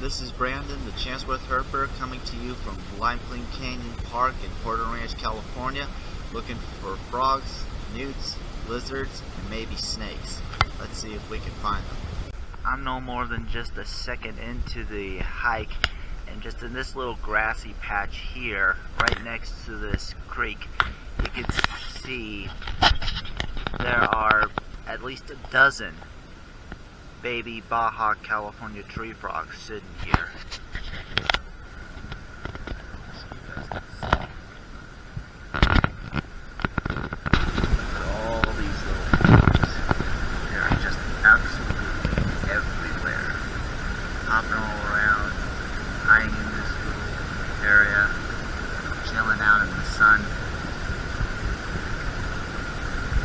This is Brandon, the Chancellor Herper, coming to you from Lime Clean Canyon Park in Porter Ranch, California, looking for frogs, newts, lizards, and maybe snakes. Let's see if we can find them. I'm no more than just a second into the hike, and just in this little grassy patch here, right next to this creek, you can see there are at least a dozen baby Baja California tree frogs sitting here. All these little frogs. They're just absolutely everywhere. Hopping all around, hiding in this little area, chilling out in the sun.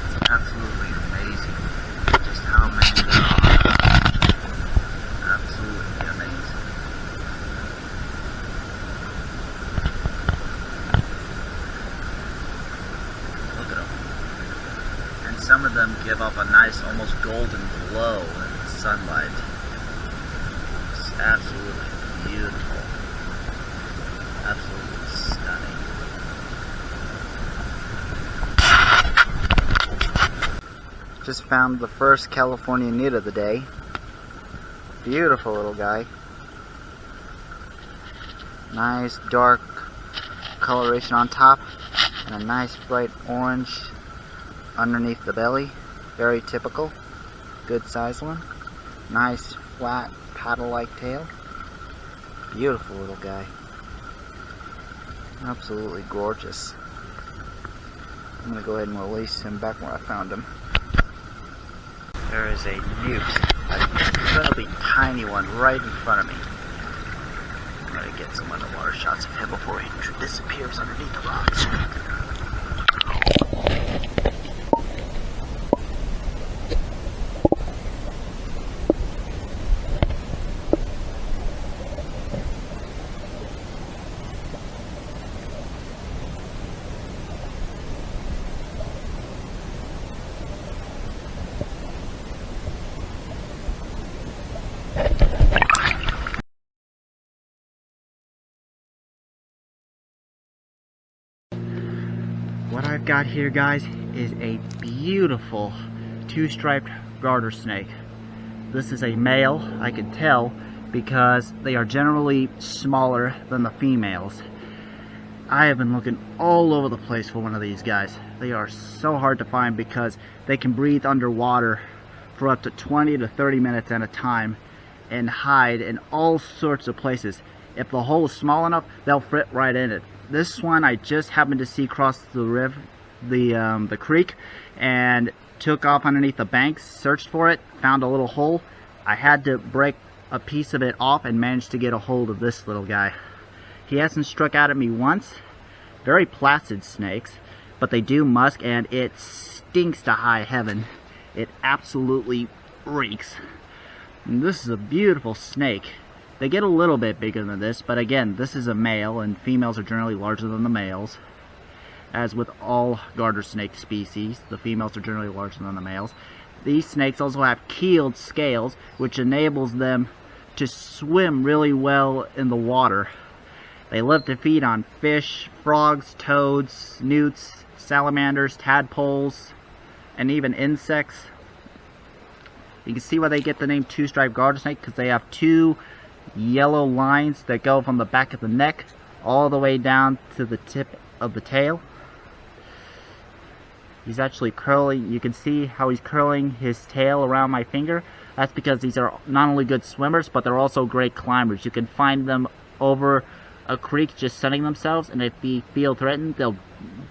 It's absolutely amazing just how many there are. Some of them give off a nice, almost golden glow in the sunlight. It's absolutely beautiful. Absolutely stunning. Just found the first California newt of the day. Beautiful little guy. Nice dark coloration on top and a nice bright orange underneath the belly. Very typical. Good sized one. Nice flat paddle-like tail. Beautiful little guy. Absolutely gorgeous. I'm going to go ahead and release him back where I found him. There is a newt, an incredibly tiny one right in front of me. I'm going to get some underwater shots of him before he disappears underneath the rocks. What I've got here, guys, is a beautiful two-striped garter snake. This is a male, I can tell, because they are generally smaller than the females. I have been looking all over the place for one of these guys. They are so hard to find because they can breathe underwater for up to 20 to 30 minutes at a time and hide in all sorts of places. If the hole is small enough, they'll fit right in it. This one I just happened to see cross the river, the creek, and took off underneath the banks, searched for it, found a little hole. I had to break a piece of it off and managed to get a hold of this little guy. He hasn't struck out at me once. Very placid snakes, but they do musk, and it stinks to high heaven. It absolutely reeks. And this is a beautiful snake. They get a little bit bigger than this, but again, this is a male, and females are generally larger than the males. As with all garter snake species, the females are generally larger than the males. These snakes also have keeled scales, which enables them to swim really well in the water. They love to feed on fish, frogs, toads, newts, salamanders, tadpoles, and even insects. You can see why they get the name two-striped garter snake, because they have two yellow lines that go from the back of the neck all the way down to the tip of the tail. He's actually curling. You can see how he's curling his tail around my finger. That's because these are not only good swimmers, but they're also great climbers. You can find them over a creek just sunning themselves, and if they feel threatened, they'll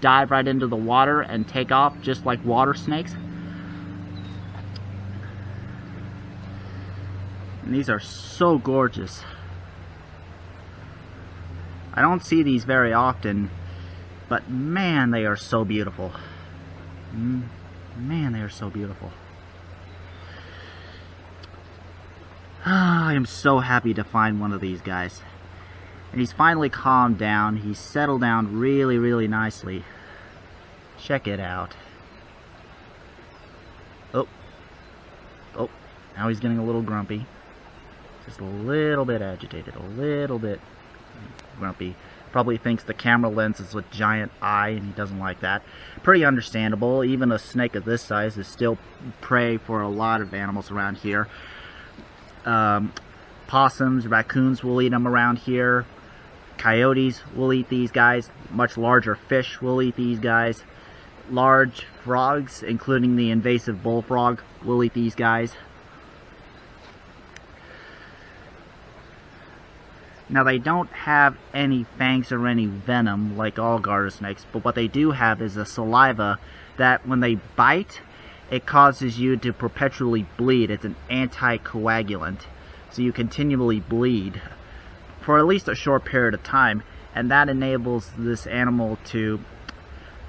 dive right into the water and take off just like water snakes. And these are so gorgeous. I don't see these very often, but man, they are so beautiful. Man, they are so beautiful. I am so happy to find one of these guys. And he's finally calmed down. He's settled down really, really nicely. Check it out. Oh, now he's getting a little grumpy. Just a little bit agitated, a little bit grumpy. Probably thinks the camera lens is a giant eye and he doesn't like that. Pretty understandable. Even a snake of this size is still prey for a lot of animals around here. Possums, raccoons will eat them around here. Coyotes will eat these guys. Much larger fish will eat these guys. Large frogs, including the invasive bullfrog, will eat these guys. Now, they don't have any fangs or any venom like all garter snakes, but what they do have is a saliva that when they bite, it causes you to perpetually bleed. It's an anticoagulant, so you continually bleed for at least a short period of time, and that enables this animal to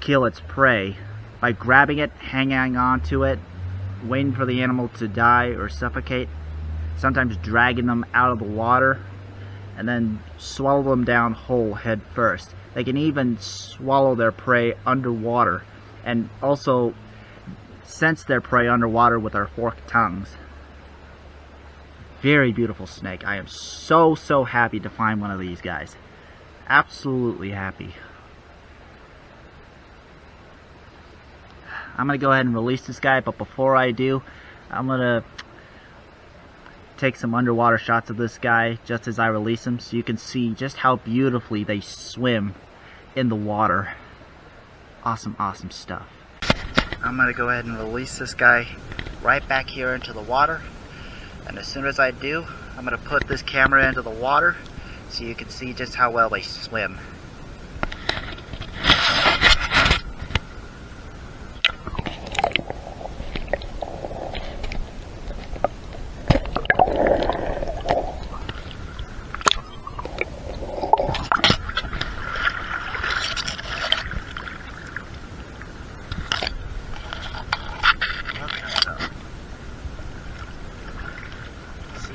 kill its prey by grabbing it, hanging on to it, waiting for the animal to die or suffocate, sometimes dragging them out of the water, and then swallow them down whole head first. They can even swallow their prey underwater and also sense their prey underwater with their forked tongues. Very beautiful snake. I am so happy to find one of these guys. Absolutely happy. I'm going to go ahead and release this guy, but before I do, I'm going to take some underwater shots of this guy just as I release him so you can see just how beautifully they swim in the water. Awesome stuff. I'm going to go ahead and release this guy right back here into the water, and as soon as I do, I'm going to put this camera into the water so you can see just how well they swim.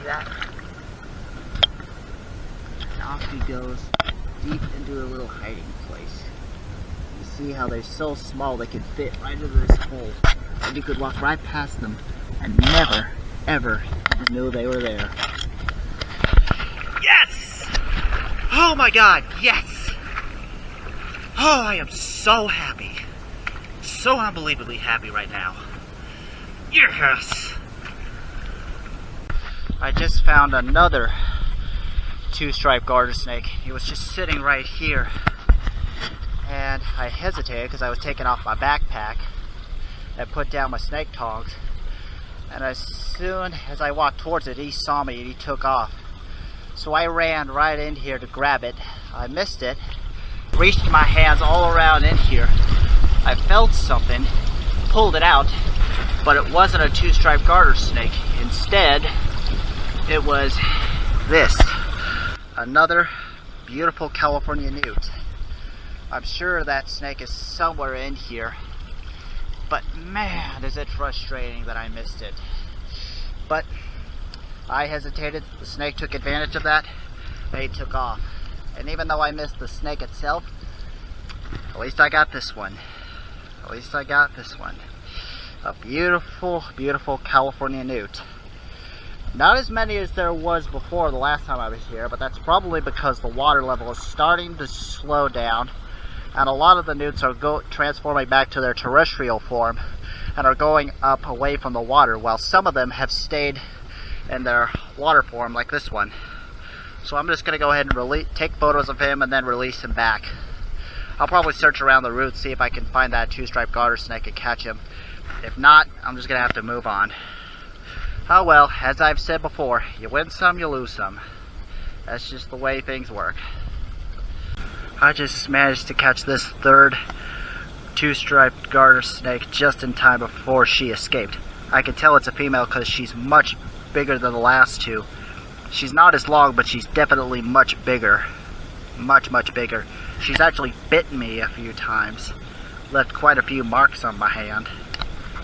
That. And off he goes deep into a little hiding place. You see how they're so small they can fit right into this hole, and you could walk right past them and never ever know they were there. Yes! Oh my god, yes! Oh, I am so happy. So unbelievably happy right now. Yes! I just found another two-striped garter snake. He was just sitting right here, and I hesitated because I was taking off my backpack and put down my snake tongs, and as soon as I walked towards it, he saw me and he took off. So I ran right in here to grab it. I missed it, reached my hands all around in here. I felt something, pulled it out, but it wasn't a two-striped garter snake. Instead, it was this, another beautiful California newt. I'm sure that snake is somewhere in here, but man, is it frustrating that I missed it. But I hesitated, the snake took advantage of that, and he took off. And even though I missed the snake itself, at least I got this one. At least I got this one. A beautiful, beautiful California newt. Not as many as there was before the last time I was here, but that's probably because the water level is starting to slow down, and a lot of the newts are transforming back to their terrestrial form and are going up away from the water, while some of them have stayed in their water form like this one. So I'm just going to go ahead and take photos of him and then release him back. I'll probably search around the route, see if I can find that two-striped garter snake and catch him. If not, I'm just going to have to move on. Oh well, as I've said before, you win some, you lose some. That's just the way things work. I just managed to catch this third two-striped garter snake just in time before she escaped. I can tell it's a female because she's much bigger than the last two. She's not as long, but she's definitely much bigger. Much bigger. She's actually bitten me a few times. Left quite a few marks on my hand.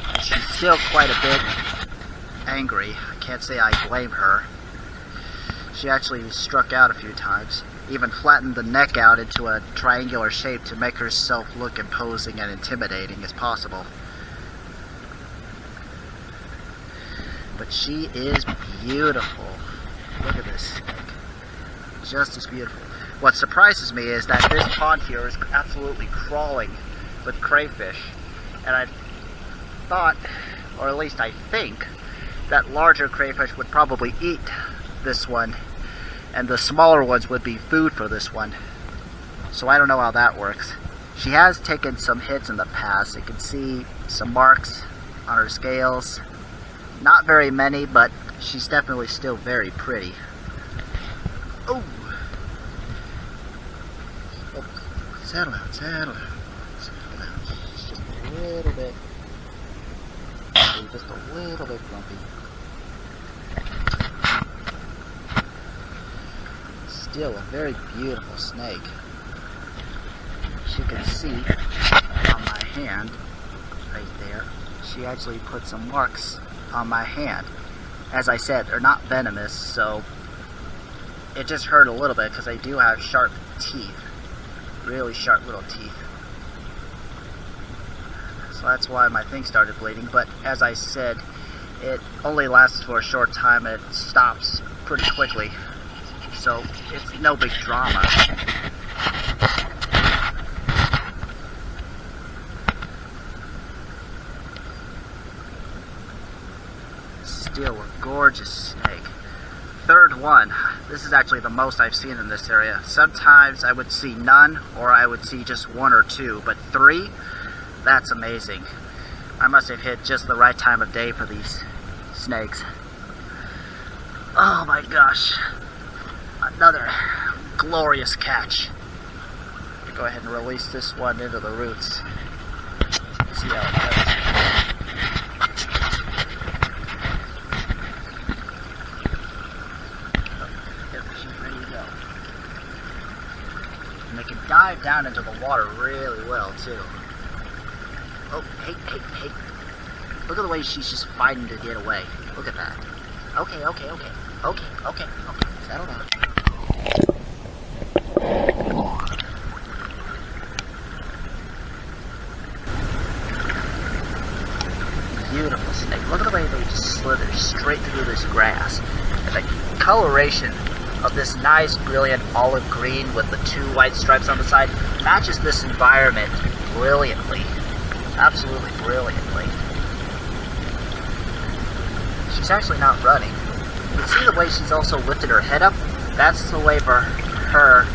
And she's still quite a bit angry. I can't say I blame her. She actually struck out a few times. Even flattened the neck out into a triangular shape to make herself look imposing and intimidating as possible. But she is beautiful. Look at snake. Just as beautiful. What surprises me is that this pond here is absolutely crawling with crayfish. And I thought, or at least I think, that larger crayfish would probably eat this one, and the smaller ones would be food for this one. So I don't know how that works. She has taken some hits in the past. You can see some marks on her scales. Not very many, but she's definitely still very pretty. Oh! Oh, settle down, settle down. Settle down. It's just a little bit. Just a little bit grumpy. Still a very beautiful snake. As you can see on my hand, right there, she actually put some marks on my hand. As I said, they're not venomous, so it just hurt a little bit because they do have sharp teeth. Really sharp little teeth. So that's why my thing started bleeding, but as I said, it only lasts for a short time and it stops pretty quickly. So it's no big drama. Still a gorgeous snake. Third one. This is actually the most I've seen in this area. Sometimes I would see none, or I would see just one or two, but three? That's amazing. I must have hit just the right time of day for these snakes. Oh my gosh. Another glorious catch. Go ahead and release this one into the roots. See how it goes. And they can dive down into the water really well too. Oh, hey, hey, hey. Look at the way she's just fighting to get away. Look at that. Okay, okay, okay. Okay, okay, okay. Settle down. Beautiful snake. Look at the way they just slither straight through this grass. And the coloration of this nice, brilliant olive green with the two white stripes on the side matches this environment brilliantly. Absolutely brilliantly. She's actually not running. You can see the way she's also lifted her head up. That's the way for her,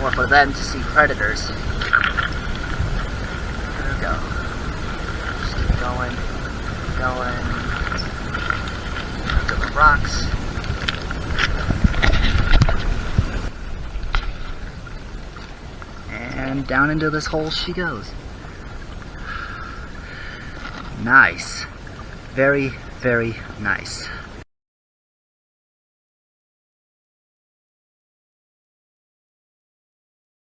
or for them to see predators. There we go. Just keep going, going. Look at the rocks. And down into this hole she goes. Nice. Very, very nice.